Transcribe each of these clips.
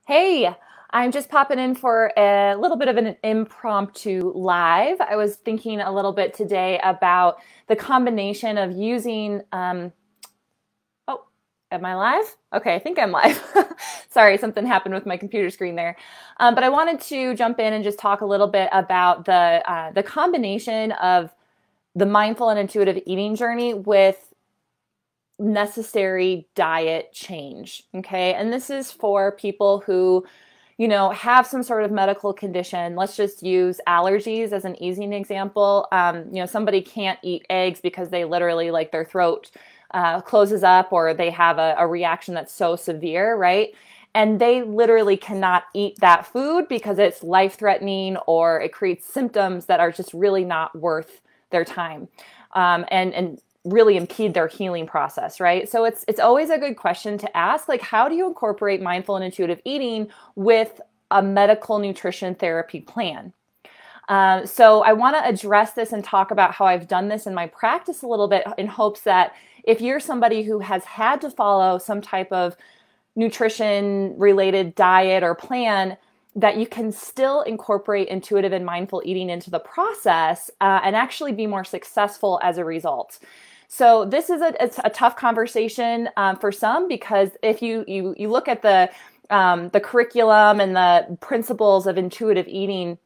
Hey, I'm just popping in for a little bit of an impromptu live. I was thinking a little bit today about the combination of using, oh, am I live? Okay, I think I'm live. Sorry, something happened with my computer screen there. But I wanted to jump in and just talk a little bit about the combination of the mindful and intuitive eating journey with necessary diet change. Okay. And this is for people who, have some sort of medical condition. Let's just use allergies as an easy example. Somebody can't eat eggs because they literally like their throat closes up or they have a reaction that's so severe, right? And they literally cannot eat that food because it's life threatening or it creates symptoms that are just really not worth their time. And really impede their healing process, right? So it's always a good question to ask, like, how do you incorporate mindful and intuitive eating with a medical nutrition therapy plan? So I want to address this and talk about how I've done this in my practice a little bit in hopes that if you're somebody who has had to follow some type of nutrition related diet or plan, that you can still incorporate intuitive and mindful eating into the process and actually be more successful as a result. So this is a tough conversation for some, because if you look at the curriculum and the principles of intuitive eating,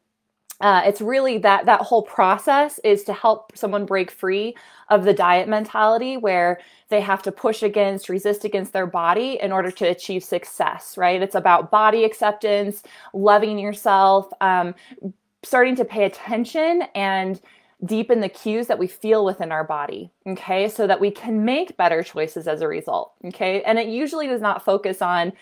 it's really that whole process is to help someone break free of the diet mentality where they have to resist against their body in order to achieve success, right? It's about body acceptance, loving yourself, starting to pay attention and deepen the cues that we feel within our body, okay? So that we can make better choices as a result, okay? And it usually does not focus on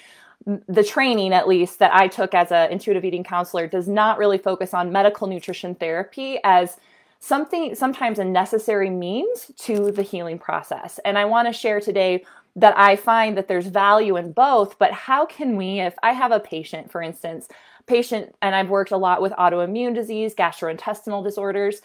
the training, at least that I took as an intuitive eating counselor, does not really focus on medical nutrition therapy as sometimes a necessary means to the healing process. And I want to share today that I find that there's value in both, but how can we, if I have a patient, for instance, and I've worked a lot with autoimmune disease, gastrointestinal disorders,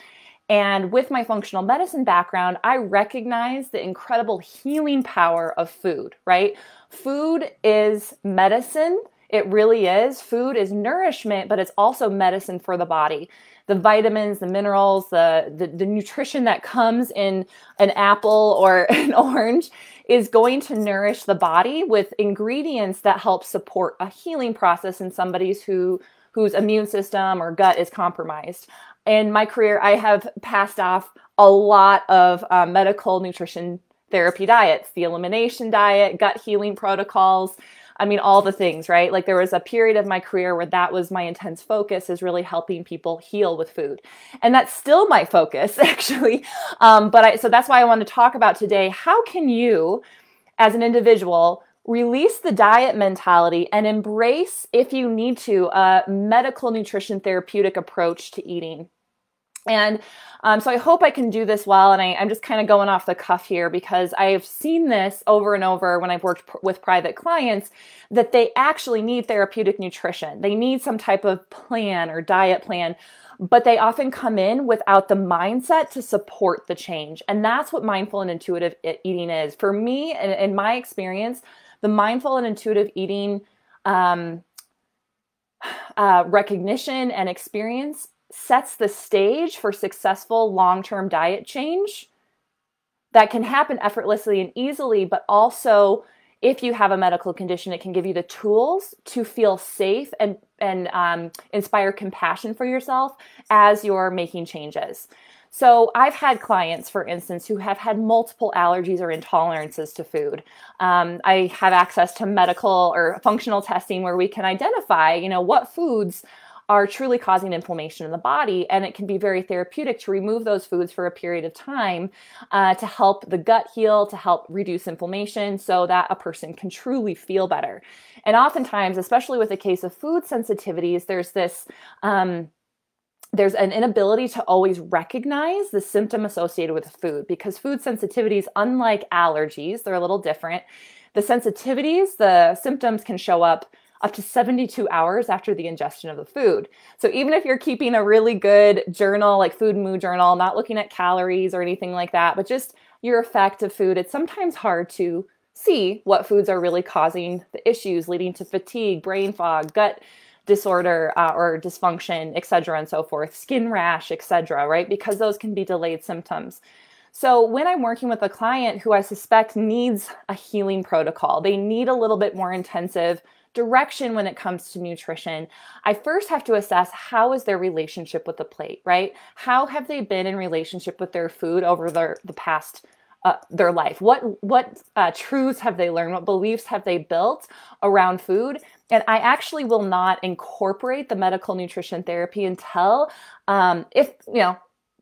and with my functional medicine background, I recognize the incredible healing power of food, right? Food is medicine. It really is. Food is nourishment, but it's also medicine for the body. The vitamins, the minerals, the nutrition that comes in an apple or an orange is going to nourish the body with ingredients that help support a healing process in somebody's whose immune system or gut is compromised. In my career, I have passed off a lot of medical nutrition therapy diets, the elimination diet, gut healing protocols. I mean, all the things, right? Like there was a period of my career where that was my intense focus, is really helping people heal with food. And that's still my focus, actually. So that's why I want to talk about today, how can you, as an individual, release the diet mentality and embrace, if you need to, a medical nutrition therapeutic approach to eating. And so I hope I can do this well. And I'm just kind of going off the cuff here because I've seen this over and over when I've worked with private clients, that they actually need therapeutic nutrition. They need some type of plan or diet plan, but they often come in without the mindset to support the change. And that's what mindful and intuitive eating is. For me, in my experience, the mindful and intuitive eating recognition and experience sets the stage for successful long-term diet change that can happen effortlessly and easily, but also if you have a medical condition, it can give you the tools to feel safe and inspire compassion for yourself as you're making changes. So I've had clients, for instance, who have had multiple allergies or intolerances to food. I have access to medical or functional testing where we can identify, what foods are truly causing inflammation in the body. And it can be very therapeutic to remove those foods for a period of time to help the gut heal, to help reduce inflammation so that a person can truly feel better. And oftentimes, especially with a case of food sensitivities, there's an inability to always recognize the symptom associated with food, because food sensitivities, unlike allergies, they're a little different. The sensitivities, the symptoms can show up to 72 hours after the ingestion of the food. So even if you're keeping a really good journal, like food and mood journal, not looking at calories or anything like that, but just your effect of food, it's sometimes hard to see what foods are really causing the issues leading to fatigue, brain fog, gut disorder or dysfunction, et cetera, and so forth, skin rash, et cetera, right? Because those can be delayed symptoms. So when I'm working with a client who I suspect needs a healing protocol, they need a little bit more intensive direction when it comes to nutrition, I first have to assess how is their relationship with the plate, right? How have they been in relationship with their food over the past their life? What truths have they learned? What beliefs have they built around food? And I actually will not incorporate the medical nutrition therapy until, if,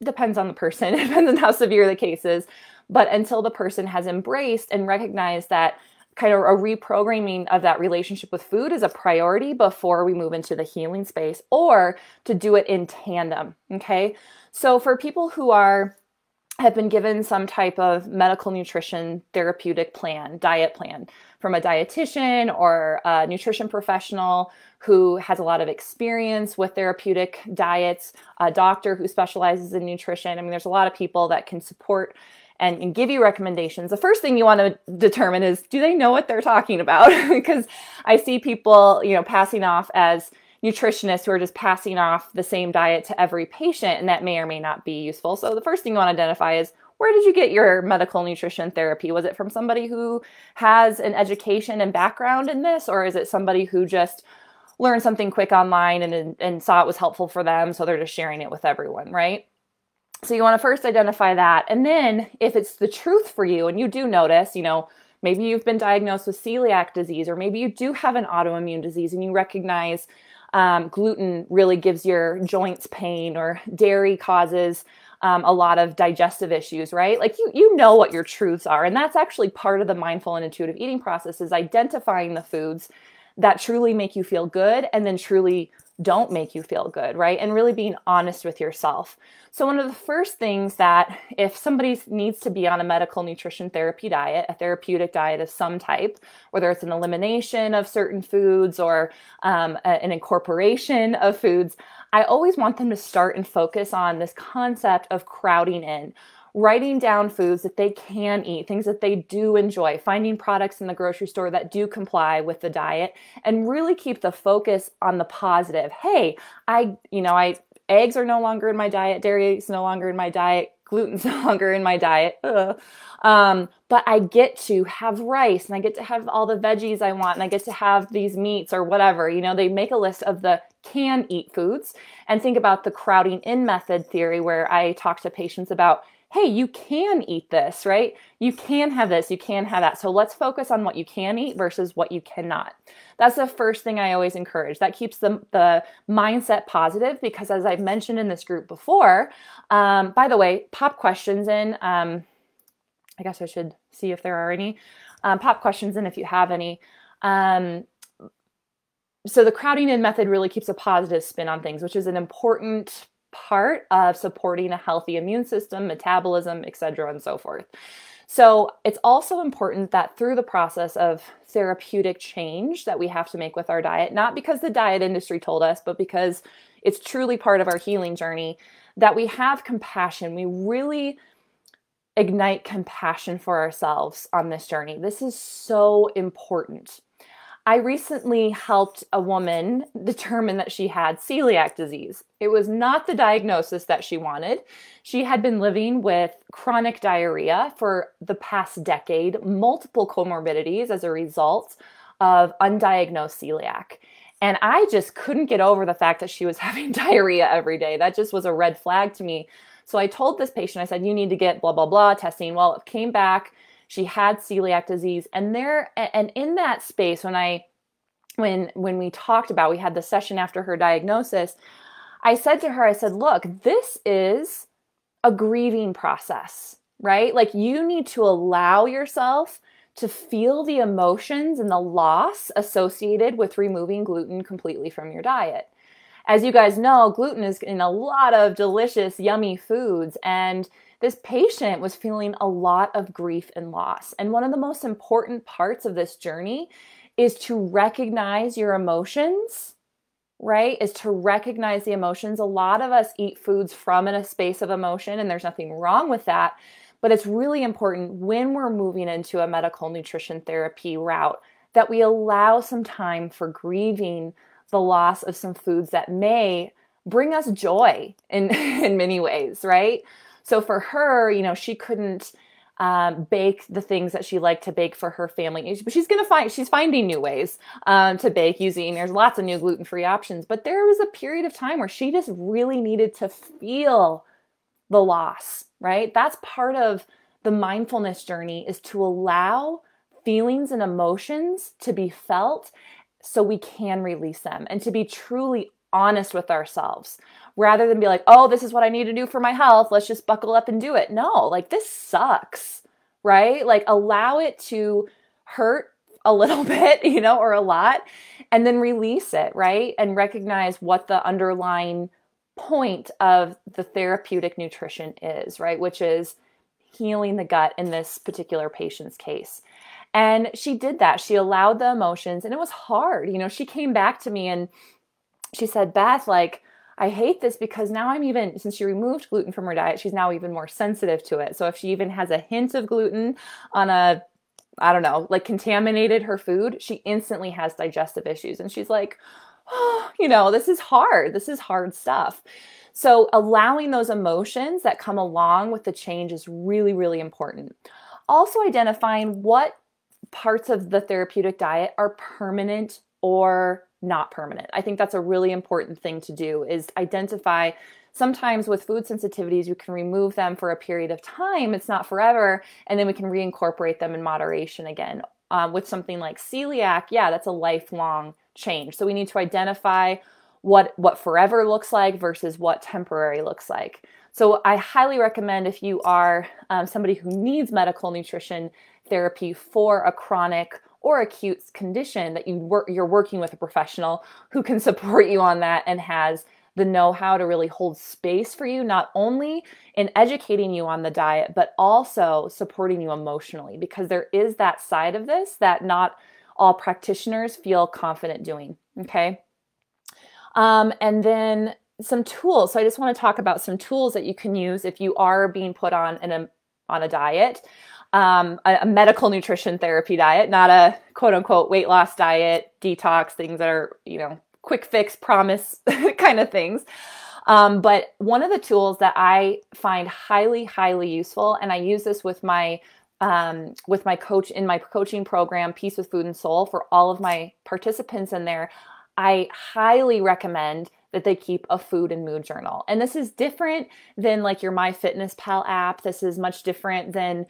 depends on the person, it depends on how severe the case is, but until the person has embraced and recognized that kind of a reprogramming of that relationship with food is a priority before we move into the healing space, or to do it in tandem. Okay. So for people who have been given some type of medical nutrition therapeutic plan, diet plan from a dietitian or a nutrition professional who has a lot of experience with therapeutic diets, a doctor who specializes in nutrition. I mean, there's a lot of people that can support and give you recommendations. The first thing you want to determine is, do they know what they're talking about? Because I see people, passing off as nutritionists who are just passing off the same diet to every patient, and that may or may not be useful. So the first thing you want to identify is, where did you get your medical nutrition therapy? Was it from somebody who has an education and background in this, or is it somebody who just learned something quick online and saw it was helpful for them, so they're just sharing it with everyone, right? So you want to first identify that. And then if it's the truth for you, and you do notice, maybe you've been diagnosed with celiac disease, or maybe you do have an autoimmune disease and you recognize gluten really gives your joints pain, or dairy causes a lot of digestive issues, right? Like you know what your truths are. And that's actually part of the mindful and intuitive eating process, is identifying the foods that truly make you feel good and then truly don't make you feel good, right? And really being honest with yourself. So one of the first things that, if somebody needs to be on a medical nutrition therapy diet, a therapeutic diet of some type, whether it's an elimination of certain foods or an incorporation of foods, I always want them to start and focus on this concept of crowding in, writing down foods that they can eat, things that they do enjoy, finding products in the grocery store that do comply with the diet, and really keep the focus on the positive. Hey, eggs are no longer in my diet, dairy is no longer in my diet, gluten's no longer in my diet. But I get to have rice, and I get to have all the veggies I want, and I get to have these meats or whatever. They make a list of the can eat foods, and think about the crowding in method theory, where I talk to patients about, hey, you can eat this, right? You can have this, you can have that. So let's focus on what you can eat versus what you cannot. That's the first thing I always encourage. That keeps the mindset positive, because as I've mentioned in this group before, by the way, pop questions in. I guess I should see if there are any. Pop questions in if you have any. So the crowding in method really keeps a positive spin on things, which is an important part of supporting a healthy immune system, metabolism, et cetera, and so forth. So it's also important that through the process of therapeutic change that we have to make with our diet, not because the diet industry told us, but because it's truly part of our healing journey, that we have compassion. We really ignite compassion for ourselves on this journey. This is so important. I recently helped a woman determine that she had celiac disease. It was not the diagnosis that she wanted. She had been living with chronic diarrhea for the past decade, multiple comorbidities as a result of undiagnosed celiac. And I just couldn't get over the fact that she was having diarrhea every day. That just was a red flag to me. So I told this patient, I said, you need to get blah, blah, blah testing. Well, it came back. She had celiac disease, and in that space, when we talked about, we had the session after her diagnosis, I said to her, look, this is a grieving process, right? Like, you need to allow yourself to feel the emotions and the loss associated with removing gluten completely from your diet. As you guys know, gluten is in a lot of delicious, yummy foods, and this patient was feeling a lot of grief and loss. And one of the most important parts of this journey is to recognize your emotions, right? Is to recognize the emotions. A lot of us eat foods from in a space of emotion, and there's nothing wrong with that. But it's really important when we're moving into a medical nutrition therapy route that we allow some time for grieving the loss of some foods that may bring us joy in, in many ways, right? So for her, she couldn't bake the things that she liked to bake for her family. But she's finding new ways to bake there's lots of new gluten-free options. But there was a period of time where she just really needed to feel the loss, right? That's part of the mindfulness journey, is to allow feelings and emotions to be felt so we can release them, and to be truly honest with ourselves, rather than be like, oh, this is what I need to do for my health, let's just buckle up and do it. No, like, this sucks, right? Like, allow it to hurt a little bit, or a lot, and then release it, right? And recognize what the underlying point of the therapeutic nutrition is, right? Which is healing the gut in this particular patient's case. And she did that. She allowed the emotions, and it was hard. She came back to me and she said, Beth, like, I hate this because now since she removed gluten from her diet, she's now even more sensitive to it. So if she even has a hint of gluten on contaminated her food, she instantly has digestive issues. And she's like, oh, this is hard. This is hard stuff. So allowing those emotions that come along with the change is really, really important. Also identifying what parts of the therapeutic diet are permanent or not permanent. I think that's a really important thing to do, is identify. Sometimes with food sensitivities, you can remove them for a period of time. It's not forever. And then we can reincorporate them in moderation again. With something like celiac, that's a lifelong change. So we need to identify what forever looks like versus what temporary looks like. So I highly recommend, if you are somebody who needs medical nutrition therapy for a chronic or acute condition, that you're working with a professional who can support you on that and has the know-how to really hold space for you, not only in educating you on the diet, but also supporting you emotionally, because there is that side of this that not all practitioners feel confident doing. Okay. And then some tools. So I just want to talk about some tools that you can use if you are being put on a diet, a medical nutrition therapy diet, not a quote unquote weight loss diet, detox, things that are, quick fix, promise kind of things. But one of the tools that I find highly, highly useful, and I use this with my coach in my coaching program, Peace with Food and Soul, for all of my participants in there, I highly recommend that they keep a food and mood journal. And this is different than like your MyFitnessPal app. This is much different than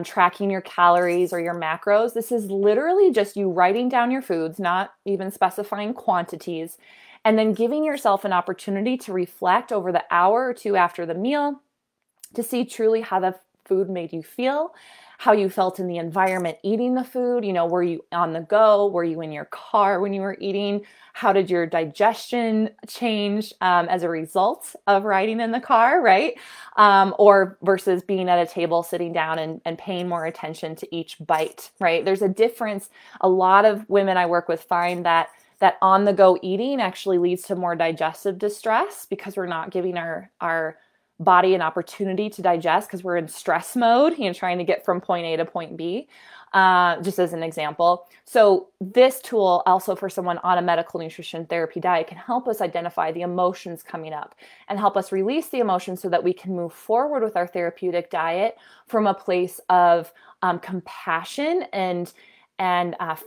tracking your calories or your macros. This is literally just you writing down your foods, not even specifying quantities, and then giving yourself an opportunity to reflect over the hour or two after the meal to see truly how the food made you feel, how you felt in the environment eating the food. Were you on the go? Were you in your car when you were eating? How did your digestion change as a result of riding in the car, right? Or versus being at a table, sitting down and paying more attention to each bite, right? There's a difference. A lot of women I work with find that on-the-go eating actually leads to more digestive distress, because we're not giving our body an opportunity to digest, because we're in stress mode, trying to get from point A to point B, just as an example. So this tool also for someone on a medical nutrition therapy diet can help us identify the emotions coming up and help us release the emotions so that we can move forward with our therapeutic diet from a place of compassion and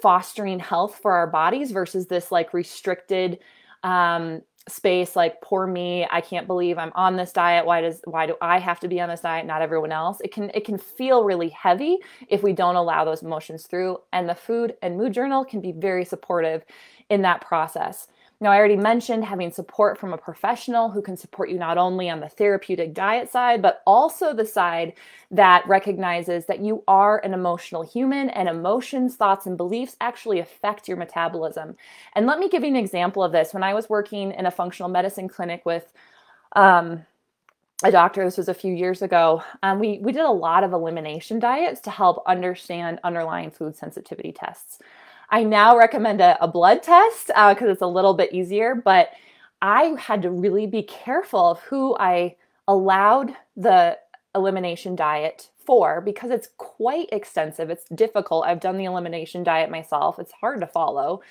fostering health for our bodies, versus this like restricted space, like, poor me, I can't believe I'm on this diet. Why do I have to be on this diet, not everyone else? It can feel really heavy if we don't allow those emotions through, and the food and mood journal can be very supportive in that process. Now, I already mentioned having support from a professional who can support you not only on the therapeutic diet side, but also the side that recognizes that you are an emotional human, and emotions, thoughts, and beliefs actually affect your metabolism. And let me give you an example of this. When I was working in a functional medicine clinic with a doctor, this was a few years ago, we did a lot of elimination diets to help understand underlying food sensitivity tests. I now recommend a blood test because it's a little bit easier, but I had to really be careful of who I allowed the elimination diet for, because it's quite extensive. It's difficult. I've done the elimination diet myself. It's hard to follow.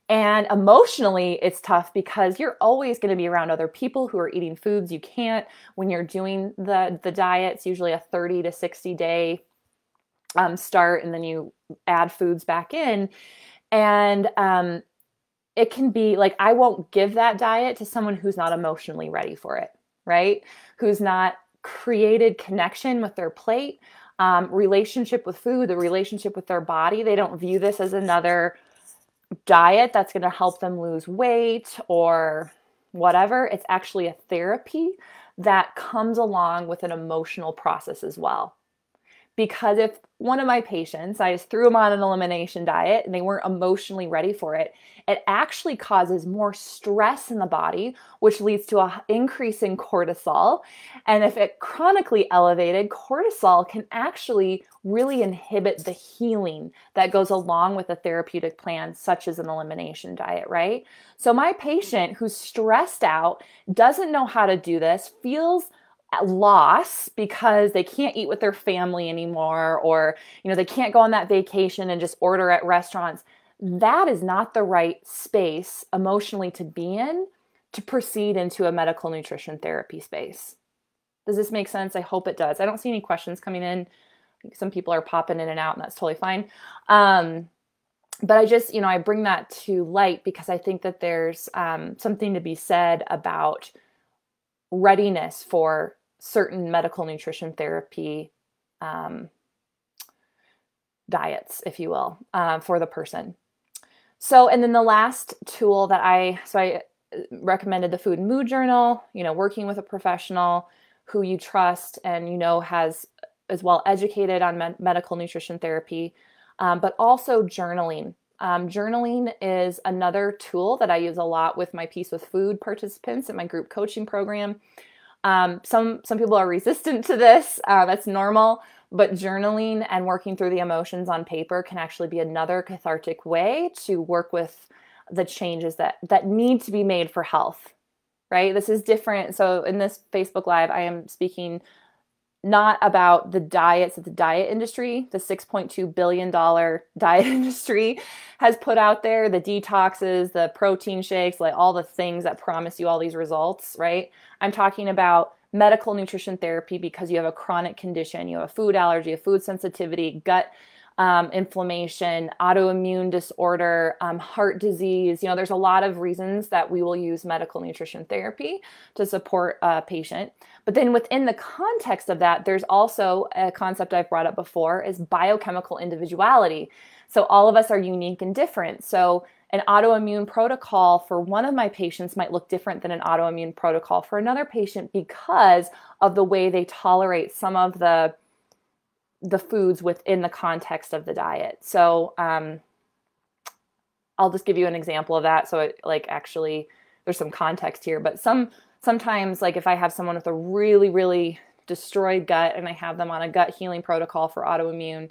And emotionally, it's tough because you're always going to be around other people who are eating foods you can't. When you're doing the diet, it's usually a 30 to 60 day start, and then you add foods back in. And it can be like, I won't give that diet to someone who's not emotionally ready for it, right? Who's not created connection with their plate, relationship with food, the relationship with their body. They don't view this as another diet that's going to help them lose weight or whatever. It's actually a therapy that comes along with an emotional process as well. Because if one of my patients, I just threw them on an elimination diet and they weren't emotionally ready for it, it actually causes more stress in the body, which leads to an increase in cortisol. And if it chronically elevated, cortisol can actually really inhibit the healing that goes along with a therapeutic plan, such as an elimination diet, right? So my patient who's stressed out, doesn't know how to do this, feels at loss because they can't eat with their family anymore, or they can't go on that vacation and just order at restaurants. That is not the right space emotionally to be in to proceed into a medical nutrition therapy space. Does this make sense? I hope it does. I don't see any questions coming in. Some people are popping in and out, and that's totally fine. But I just, I bring that to light because I think that there's something to be said about readiness for certain medical nutrition therapy diets, if you will, for the person. So, and then the last tool that I recommended the food and mood journal, working with a professional who you trust and, has as well educated on medical nutrition therapy, but also journaling. Journaling is another tool that I use a lot with my Peace with Food participants in my group coaching program. Some people are resistant to this. That's normal, but journaling and working through the emotions on paper can actually be another cathartic way to work with the changes that need to be made for health, right? This is different. So in this Facebook Live, I am speaking not about the diets that the diet industry, the $6.2 billion diet industry has put out there, the detoxes, the protein shakes, like all the things that promise you all these results, right? I'm talking about medical nutrition therapy because you have a chronic condition, you have a food allergy, a food sensitivity, gut inflammation, autoimmune disorder, heart disease. There's a lot of reasons that we will use medical nutrition therapy to support a patient. But then within the context of that, there's also a concept I've brought up before is biochemical individuality. So all of us are unique and different. So an autoimmune protocol for one of my patients might look different than an autoimmune protocol for another patient because of the way they tolerate some of the foods within the context of the diet. So I'll just give you an example of that. So actually there's some context here, but sometimes if I have someone with a really, really destroyed gut and I have them on a gut healing protocol for autoimmune,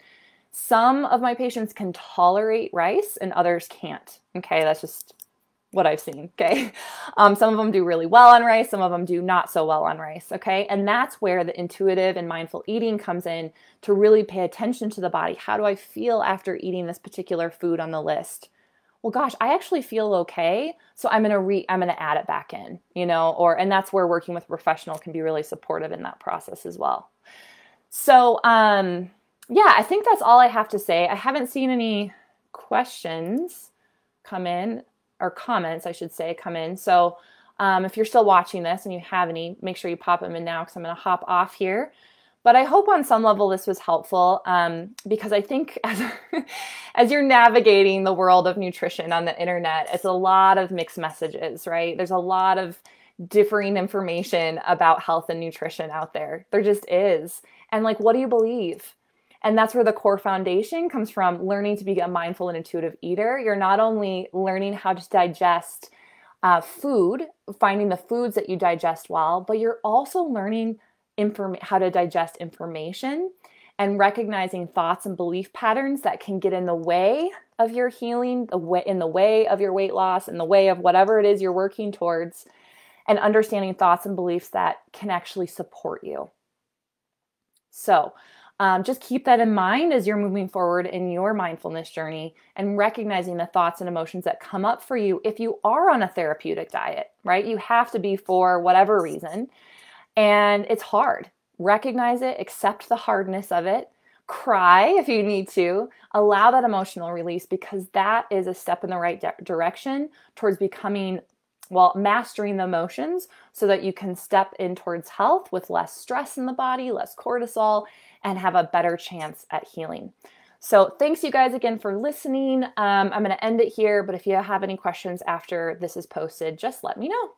some of my patients can tolerate rice and others can't. Okay. That's just what I've seen. Okay. Some of them do really well on rice. Some of them do not so well on rice. Okay. And that's where the intuitive and mindful eating comes in to really pay attention to the body. How do I feel after eating this particular food on the list? Well, gosh, I actually feel okay. So I'm going to add it back in, and that's where working with a professional can be really supportive in that process as well. So, yeah, I think that's all I have to say. I haven't seen any questions come in, or comments, I should say, come in. So if you're still watching this and you have any, make sure you pop them in now because I'm going to hop off here. But I hope on some level this was helpful because I think as you're navigating the world of nutrition on the internet, it's a lot of mixed messages, right? There's a lot of differing information about health and nutrition out there. There just is. And what do you believe? And that's where the core foundation comes from, learning to be a mindful and intuitive eater. You're not only learning how to digest food, finding the foods that you digest well, but you're also learning how to digest information and recognizing thoughts and belief patterns that can get in the way of your healing, in the way of your weight loss, in the way of whatever it is you're working towards, and understanding thoughts and beliefs that can actually support you. So just keep that in mind as you're moving forward in your mindfulness journey and recognizing the thoughts and emotions that come up for you if you are on a therapeutic diet, right? You have to be for whatever reason. And it's hard. Recognize it, accept the hardness of it, cry if you need to, allow that emotional release, because that is a step in the right direction towards becoming, well, mastering the emotions so that you can step in towards health with less stress in the body, less cortisol, and have a better chance at healing. So thanks you guys again for listening. I'm going to end it here, but if you have any questions after this is posted, just let me know.